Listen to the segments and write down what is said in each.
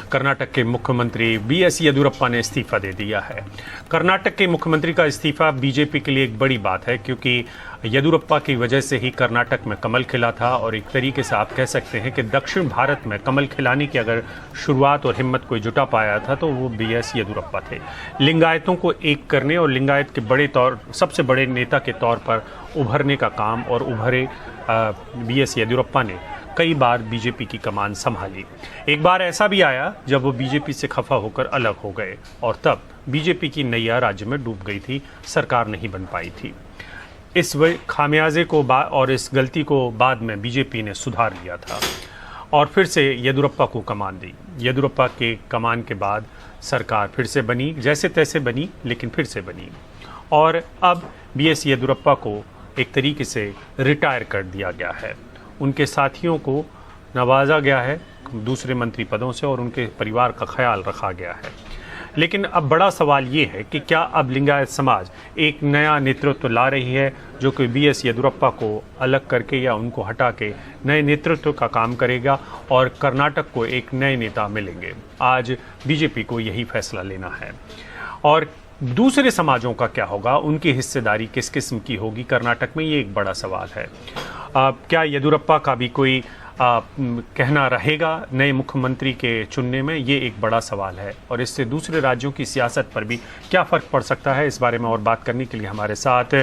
कर्नाटक के मुख्यमंत्री बीएस येदियुरप्पा ने इस्तीफा दे दिया है। कर्नाटक के मुख्यमंत्री का इस्तीफा बीजेपी के लिए एक बड़ी बात है, क्योंकि येदियुरप्पा की वजह से ही कर्नाटक में कमल खिला था और एक तरीके से आप कह सकते हैं कि दक्षिण भारत में कमल खिलाने की अगर शुरुआत और हिम्मत कोई जुटा पाया था तो वो बीएस येदियुरप्पा थे। लिंगायतों को एक करने और लिंगायत के सबसे बड़े नेता के तौर पर उभरने का काम और उभरे बीएस येदियुरप्पा ने कई बार बीजेपी की कमान संभाली। एक बार ऐसा भी आया जब वो बीजेपी से खफा होकर अलग हो गए और तब बीजेपी की नैया राज्य में डूब गई थी, सरकार नहीं बन पाई थी। इस खामियाजे को और इस गलती को बाद में बीजेपी ने सुधार लिया था और फिर से येदियुरप्पा को कमान दी। येदियुरप्पा के कमान के बाद सरकार फिर से बनी, जैसे तैसे बनी, लेकिन फिर से बनी और अब बीएस येदियुरप्पा को एक तरीके से रिटायर कर दिया गया है। उनके साथियों को नवाजा गया है दूसरे मंत्री पदों से और उनके परिवार का ख्याल रखा गया है। लेकिन अब बड़ा सवाल ये है कि क्या अब लिंगायत समाज एक नया नेतृत्व ला रही है जो कि बीएस येदियुरप्पा को अलग करके या उनको हटा के नए नेतृत्व का काम करेगा और कर्नाटक को एक नए नेता मिलेंगे। आज बीजेपी को यही फैसला लेना है और दूसरे समाजों का क्या होगा, उनकी हिस्सेदारी किस किस्म की होगी कर्नाटक में, ये एक बड़ा सवाल है। क्या येदियुरप्पा का भी कोई कहना रहेगा नए मुख्यमंत्री के चुनने में, ये एक बड़ा सवाल है और इससे दूसरे राज्यों की सियासत पर भी क्या फ़र्क पड़ सकता है। इस बारे में और बात करने के लिए हमारे साथ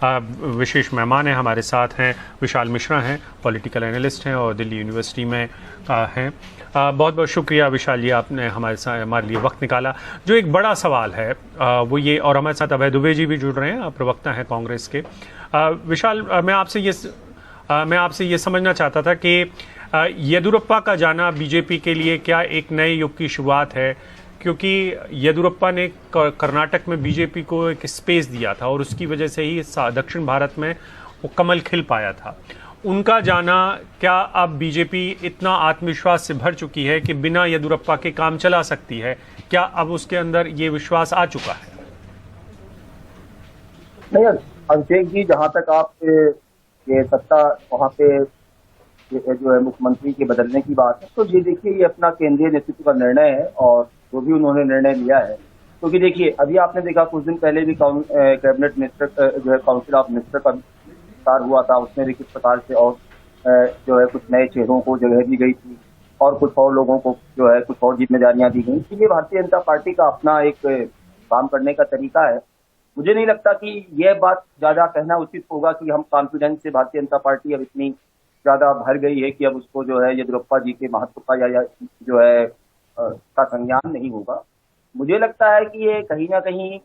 विशेष मेहमान हैं। हमारे साथ हैं विशाल मिश्रा हैं, पॉलिटिकल एनालिस्ट हैं और दिल्ली यूनिवर्सिटी में हैं। बहुत बहुत शुक्रिया विशाल जी, आपने हमारे लिए वक्त निकाला। जो एक बड़ा सवाल है वो ये, और हमारे साथ अभय दुबे जी भी जुड़ रहे हैं, प्रवक्ता हैं कांग्रेस के। विशाल, मैं आपसे ये समझना चाहता था कि येदियुरप्पा का जाना बीजेपी के लिए क्या एक नए युग की शुरुआत है, क्योंकि येदियुरप्पा ने कर्नाटक में बीजेपी को एक स्पेस दिया था और उसकी वजह से ही दक्षिण भारत में वो कमल खिल पाया था। उनका जाना, क्या अब बीजेपी इतना आत्मविश्वास से भर चुकी है कि बिना येदियुरप्पा के काम चला सकती है? क्या अब उसके अंदर ये विश्वास आ चुका है? नहीं अभिषेक जी, जहां तक आप ये सत्ता वहां पे जो है मुख्यमंत्री के बदलने की बात है, तो ये देखिए ये अपना केंद्रीय नेतृत्व का निर्णय है और जो भी उन्होंने निर्णय लिया है, क्योंकि देखिए अभी आपने देखा कुछ दिन पहले भी कैबिनेट मिनिस्टर जो है काउंसिल ऑफ मिनिस्टर का विस्तार हुआ था, उसमें भी किस प्रकार से और जो है कुछ नए चेहरों को जगह दी गई थी और कुछ और लोगों को जो है कुछ और जिम्मेदारियां दी गई। इसलिए भारतीय जनता पार्टी का अपना एक काम करने का तरीका है। मुझे नहीं लगता कि यह बात ज्यादा कहना उचित होगा कि हम कॉन्फिडेंस से भारतीय जनता पार्टी अब इतनी ज्यादा भर गई है कि अब उसको जो है येदियुरप्पा जी के महत्व का या जो है का संज्ञान नहीं होगा। मुझे लगता है कि ये कहीं ना कहीं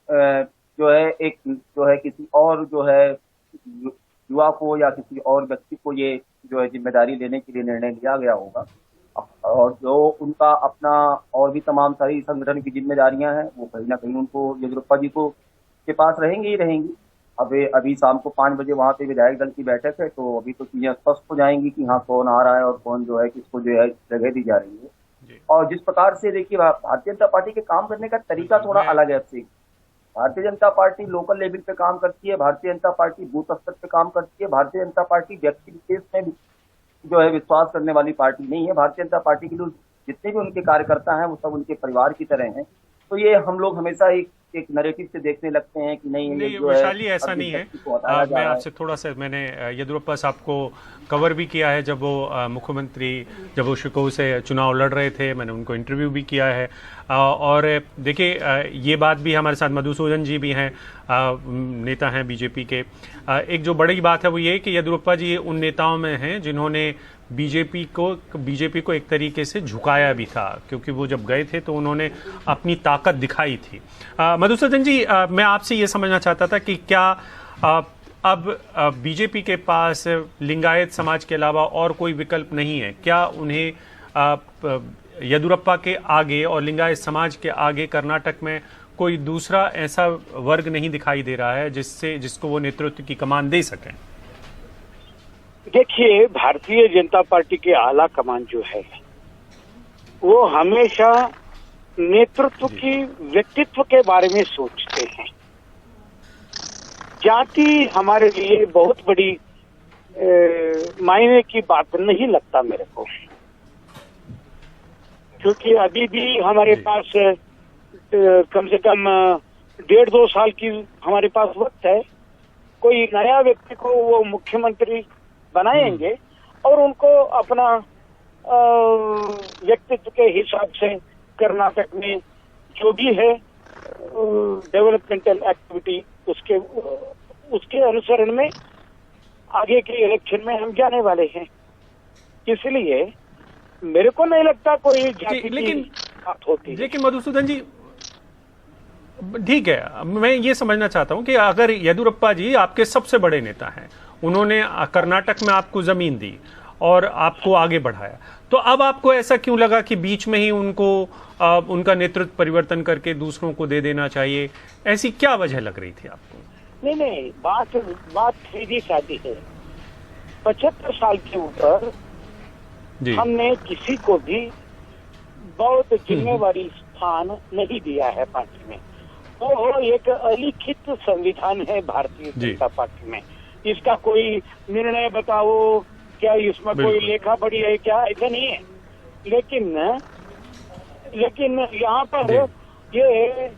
जो है एक जो है किसी और जो है युवा को या किसी और व्यक्ति को ये जो है जिम्मेदारी लेने के लिए निर्णय लिया गया होगा और जो उनका अपना और भी तमाम सारी संगठन की जिम्मेदारियां हैं वो कहीं ना कहीं उनको येदियुरप्पा जी को के पास रहेंगी ही रहेंगी। अभी शाम को 5 बजे वहां पे विधायक दल की बैठक है, तो अभी तो चीजें स्पष्ट हो जाएंगी कि हाँ कौन आ रहा है और कौन जो है किसको जो है जगह दी जा रही है। और जिस प्रकार से देखिए भारतीय जनता पार्टी के काम करने का तरीका थोड़ा अलग है। Bharatiya Janata party local level पे काम करती है, भारतीय जनता पार्टी बूथ स्तर पे काम करती है, भारतीय जनता पार्टी व्यक्ति विशेष में जो है विश्वास करने वाली पार्टी नहीं है। भारतीय जनता पार्टी के लोग जितने भी उनके कार्यकर्ता हैं वो सब उनके परिवार की तरह हैं। तो ये हम लोग हमेशा एक नैरेटिव से देखने लगते हैं कि नहीं विशाल जी ऐसा नहीं है। मैं आपसे थोड़ा सा, मैंने येदियुरप्पा साहब को कवर भी किया है जब वो मुख्यमंत्री, जब वो शिकोह से चुनाव लड़ रहे थे, मैंने उनको इंटरव्यू भी किया है और देखिए ये बात भी हमारे साथ मधुसूदन जी भी हैं, नेता हैं बीजेपी के। एक जो बड़ी बात है वो ये कि येदियुरप्पा जी उन नेताओं में हैं जिन्होंने बीजेपी को एक तरीके से झुकाया भी था, क्योंकि वो जब गए थे तो उन्होंने अपनी ताकत दिखाई थी। मधुसूदन जी, मैं आपसे ये समझना चाहता था कि क्या अब बीजेपी के पास लिंगायत समाज के अलावा और कोई विकल्प नहीं है? क्या उन्हें येदियुरप्पा के आगे और लिंगायत समाज के आगे कर्नाटक में कोई दूसरा ऐसा वर्ग नहीं दिखाई दे रहा है जिसको वो नेतृत्व की कमान दे सकें? देखिए, भारतीय जनता पार्टी के आला कमान जो है वो हमेशा नेतृत्व की व्यक्तित्व के बारे में सोचते हैं। जाति हमारे लिए बहुत बड़ी मायने की बात नहीं लगता मेरे को, क्योंकि अभी भी हमारे पास कम से कम 1.5-2 साल की हमारे पास वक्त है। कोई नया व्यक्ति को वो मुख्यमंत्री बनाएंगे और उनको अपना व्यक्तित्व के हिसाब से कर्नाटक में जो भी है डेवलपमेंटल एक्टिविटी उसके अनुसरण में आगे के इलेक्शन में हम जाने वाले हैं। इसलिए मेरे को नहीं लगता कोई जाति की बात होती है। लेकिन मधुसूदन जी, ठीक है, मैं ये समझना चाहता हूं कि अगर येदियुरप्पा जी आपके सबसे बड़े नेता हैं, उन्होंने कर्नाटक में आपको जमीन दी और आपको आगे बढ़ाया, तो अब आपको ऐसा क्यों लगा कि बीच में ही उनको उनका नेतृत्व परिवर्तन करके दूसरों को दे देना चाहिए? ऐसी क्या वजह लग रही थी आपको? नहीं, बात सीधी सादी है। 75 साल के ऊपर हमने किसी को भी बहुत जिम्मेवारी स्थान नहीं दिया है पार्टी में। वो एक अलिखित संविधान है भारतीय जनता पार्टी में। इसका कोई निर्णय बताओ, क्या इसमें कोई लेखा पड़ी है क्या? ऐसा नहीं है। लेकिन यहाँ पर ये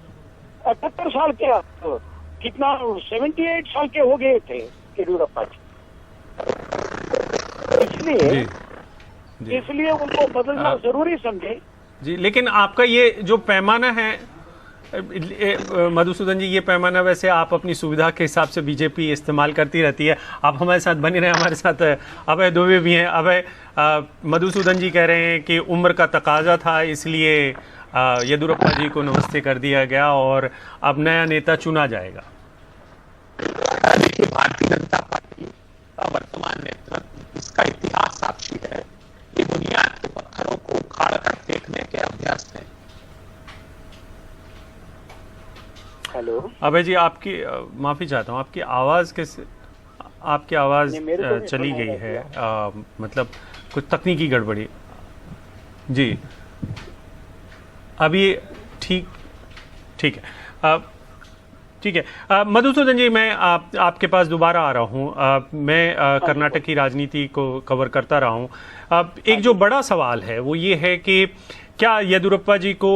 78 साल के कितना 78 साल के हो गए थे येदियुरप्पा जी। इसलिए उनको बदलना जरूरी समझे जी। लेकिन आपका ये जो पैमाना है मधुसूदन जी, ये पैमाना वैसे आप अपनी सुविधा के हिसाब से बीजेपी इस्तेमाल करती रहती है। आप हमारे साथ बने रहे। हमारे साथ अभय दुबे भी हैं। अभय, मधुसूदन जी कह रहे हैं कि उम्र का तकाजा था, इसलिए येदियुरप्पा जी को नमस्ते कर दिया गया और अब नया नेता चुना जाएगा। भारतीय जनता पार्टी का वर्तमान नेतृत्व, इसका इतिहास साक्षी है। ये बुनियाद के पत्थरों को उखाड़ कर फेंकने के अभ्यस्त है। हेलो अभय जी, आपकी माफी चाहता हूँ, आपकी आवाज चली गई है। मतलब कुछ तकनीकी गड़बड़ी। जी, अभी ठीक है। ठीक है मधुसूदन जी, मैं आपके पास दोबारा आ रहा हूँ। मैं कर्नाटक की राजनीति को कवर करता रहा हूँ। एक जो बड़ा सवाल है वो ये है कि क्या येदियुरप्पा जी को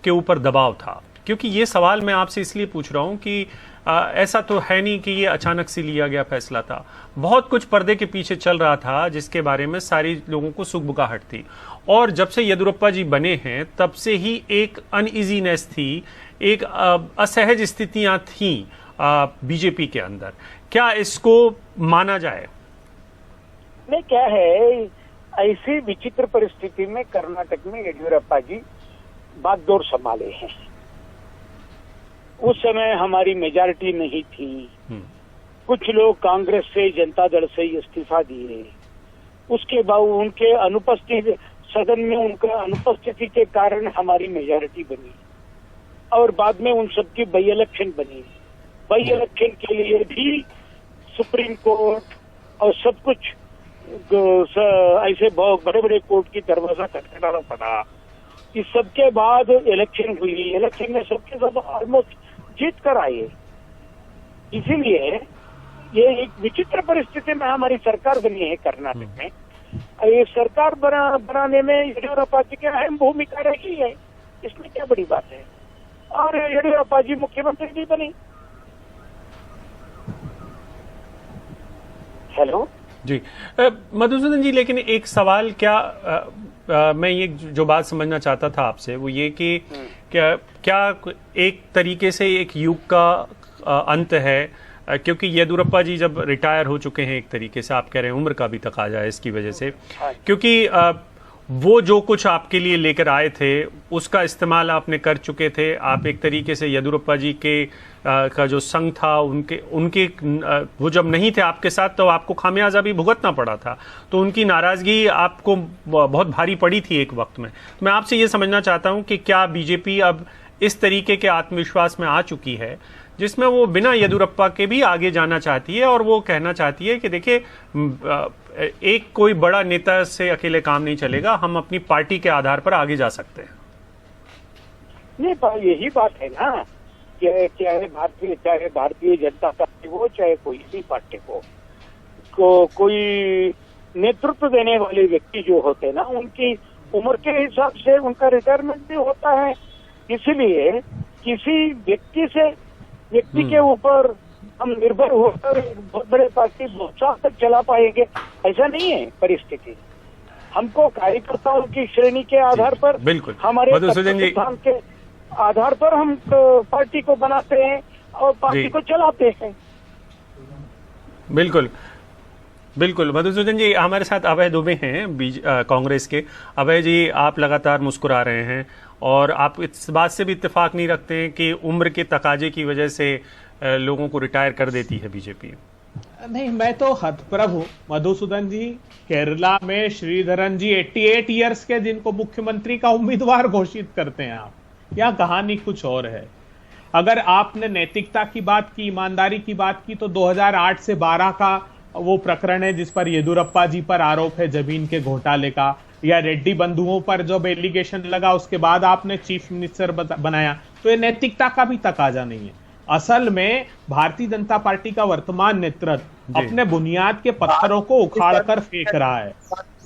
के ऊपर दबाव था? क्योंकि ये सवाल मैं आपसे इसलिए पूछ रहा हूँ कि ऐसा तो है नहीं कि ये अचानक से लिया गया फैसला था। बहुत कुछ पर्दे के पीछे चल रहा था जिसके बारे में सारी लोगों को सुगबुगाहट थी। और जब से येदियुरप्पा जी बने हैं तब से ही एक अनइजीनेस थी, एक असहज स्थितियां थी बीजेपी के अंदर। क्या इसको माना जाए? नहीं, क्या है, ऐसी विचित्र परिस्थिति में कर्नाटक में येदियुरप्पा जी बागडोर संभाले हैं। उस समय हमारी मेजॉरिटी नहीं थी। कुछ लोग कांग्रेस से, जनता दल से इस्तीफा दिए। उसके बाद उनके अनुपस्थिति, सदन में उनका अनुपस्थिति के कारण हमारी मेजॉरिटी बनी और बाद में उन सबकी बाई इलेक्शन बनी। बाई इलेक्शन के लिए भी सुप्रीम कोर्ट और सब कुछ ऐसे बहुत बड़े बड़े कोर्ट की दरवाजा खटखटाना पड़ा। इस सबके बाद इलेक्शन हुई। इलेक्शन में सबके सब ऑलमोस्ट जीत कर आए। इसीलिए ये एक विचित्र परिस्थिति में हमारी सरकार बनी है कर्नाटक में। ये सरकार बनाने में येदियुरप्पा जी की अहम भूमिका रही है। इसमें क्या बड़ी बात है? और येदियुरप्पा जी मुख्यमंत्री भी बने। हेलो जी मधुसूदन जी, लेकिन एक सवाल मैं ये जो बात समझना चाहता था आपसे वो ये कि क्या एक तरीके से एक युग का अंत है? क्योंकि येदियुरप्पा जी जब रिटायर हो चुके हैं, एक तरीके से आप कह रहे हैं उम्र का भी तकाजा है इसकी वजह से, क्योंकि वो जो कुछ आपके लिए लेकर आए थे उसका इस्तेमाल आपने कर चुके थे। आप एक तरीके से येदियुरप्पा जी के का जो संघ था उनके वो जब नहीं थे आपके साथ तो आपको खामियाजा भी भुगतना पड़ा था, तो उनकी नाराजगी आपको बहुत भारी पड़ी थी एक वक्त में। मैं आपसे ये समझना चाहता हूं कि क्या बीजेपी अब इस तरीके के आत्मविश्वास में आ चुकी है जिसमें वो बिना येदियुरप्पा के भी आगे जाना चाहती है और वो कहना चाहती है कि देखिए एक कोई बड़ा नेता से अकेले काम नहीं चलेगा, हम अपनी पार्टी के आधार पर आगे जा सकते हैं? नहीं, यही बात है ना, चाहे भारतीय जनता पार्टी हो, चाहे कोई भी पार्टी हो, कोई नेतृत्व देने वाले व्यक्ति जो होते हैं ना, उनकी उम्र के हिसाब से उनका रिटायरमेंट भी होता है। इसलिए किसी व्यक्ति के ऊपर हम निर्भर होकर बहुत बड़े पार्टी बहुत साल तक चला पाएंगे, ऐसा नहीं है परिस्थिति। हमको कार्यकर्ताओं की श्रेणी के आधार पर, बिल्कुल हमारे मधुसूदन जी सिद्धांत के आधार पर हम पार्टी को बनाते हैं और पार्टी को चलाते हैं। बिल्कुल बिल्कुल मधुसूदन जी, हमारे साथ अभय दुबे हैं कांग्रेस के। अभय जी, आप लगातार मुस्कुरा रहे हैं और आप इस बात से भी इत्तेफाक नहीं रखते हैं कि उम्र के तकाजे की वजह से लोगों को रिटायर कर देती है बीजेपी? नहीं, मैं तो हतप्रभ हूं मधुसूदन जी। केरला में श्रीधरन जी 88 इयर्स के जिनको मुख्यमंत्री का उम्मीदवार घोषित करते हैं आप, यहाँ कहानी कुछ और है। अगर आपने नैतिकता की बात की, ईमानदारी की बात की, तो 2008 से 12 का वो प्रकरण है जिस पर येदुरप्पा जी पर आरोप है जमीन के घोटाले का, या रेड्डी बंधुओं पर जब एलिगेशन लगा उसके बाद आपने चीफ मिनिस्टर बनाया, तो ये नैतिकता का भी तकाजा नहीं है। असल में भारतीय जनता पार्टी का वर्तमान नेतृत्व अपने बुनियाद के पत्थरों को उखाड़कर फेंक रहा है।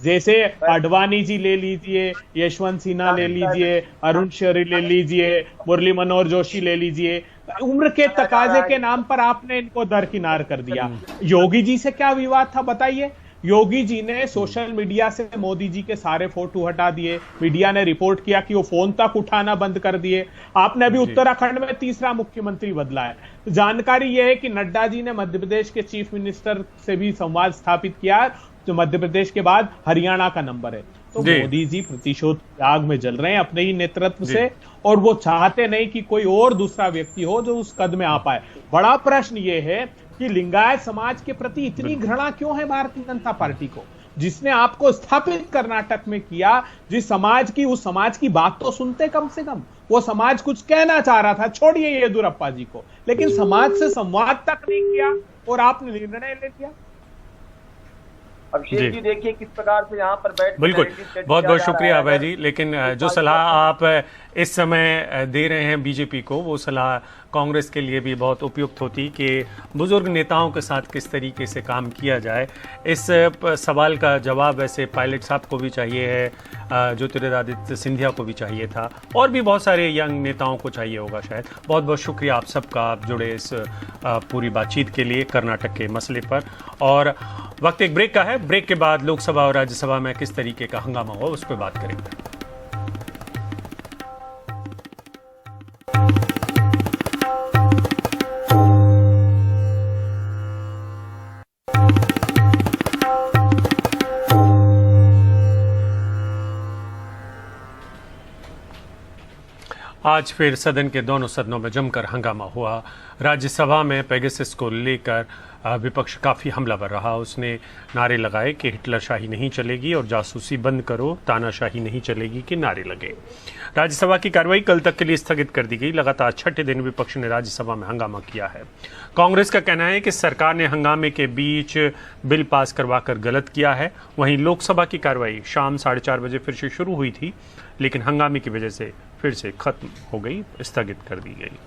जैसे अडवाणी जी ले लीजिए, यशवंत सिन्हा ले लीजिए, अरुण शौरी ले लीजिए, मुरली मनोहर जोशी ले लीजिए, उम्र के तकाजे के नाम पर आपने इनको दरकिनार कर दिया। योगी जी से क्या विवाद था बताइए? योगी जी ने सोशल मीडिया से मोदी जी के सारे फोटो हटा दिए, मीडिया ने रिपोर्ट किया कि वो फोन तक उठाना बंद कर दिए। आपने अभी उत्तराखंड में तीसरा मुख्यमंत्री बदला है। तो जानकारी यह है कि नड्डा जी ने मध्य प्रदेश के चीफ मिनिस्टर से भी संवाद स्थापित किया, जो मध्य प्रदेश के बाद हरियाणा का नंबर है। तो मोदी जी प्रतिशोध की आग में जल रहे हैं अपने ही नेतृत्व से, और वो चाहते नहीं कि कोई और दूसरा व्यक्ति हो जो उस कद में आ पाए। बड़ा प्रश्न ये है कि लिंगायत समाज के प्रति इतनी घृणा क्यों है भारतीय जनता पार्टी को, जिसने आपको स्थापित कर्नाटक में किया, जिस समाज की, उस समाज की बात तो सुनते कम से कम। वो समाज कुछ कहना चाह रहा था, छोड़िए येदुरप्पा जी को, लेकिन समाज से संवाद तक नहीं किया और आपने निर्णय ले लिया। अभिषेक जी देखिए किस प्रकार से यहाँ पर बैठ, बिल्कुल, बहुत बहुत शुक्रिया अभय जी। लेकिन जो सलाह आप इस समय दे रहे हैं बीजेपी को, वो सलाह कांग्रेस के लिए भी बहुत उपयुक्त होती कि बुजुर्ग नेताओं के साथ किस तरीके से काम किया जाए। इस सवाल का जवाब वैसे पायलट साहब को भी चाहिए है, ज्योतिरादित्य सिंधिया को भी चाहिए था, और भी बहुत सारे यंग नेताओं को चाहिए होगा शायद। बहुत बहुत शुक्रिया आप सबका, आप जुड़े इस पूरी बातचीत के लिए कर्नाटक के मसले पर। और वक्त एक ब्रेक का है, ब्रेक के बाद लोकसभा और राज्यसभा में किस तरीके का हंगामा हुआ उस पर बात करेंगे। आज फिर सदन के दोनों सदनों में जमकर हंगामा हुआ। राज्यसभा में पेगासस को लेकर विपक्ष काफ़ी हमलावर रहा। उसने नारे लगाए कि हिटलरशाही नहीं चलेगी और जासूसी बंद करो, तानाशाही नहीं चलेगी के नारे लगे। राज्यसभा की कार्रवाई कल तक के लिए स्थगित कर दी गई। लगातार छठे दिन विपक्ष ने राज्यसभा में हंगामा किया है। कांग्रेस का कहना है कि सरकार ने हंगामे के बीच बिल पास करवाकर गलत किया है। वहीं लोकसभा की कार्रवाई शाम 4:30 बजे फिर से शुरू हुई थी, लेकिन हंगामे की वजह से फिर से खत्म हो गई, स्थगित कर दी गई।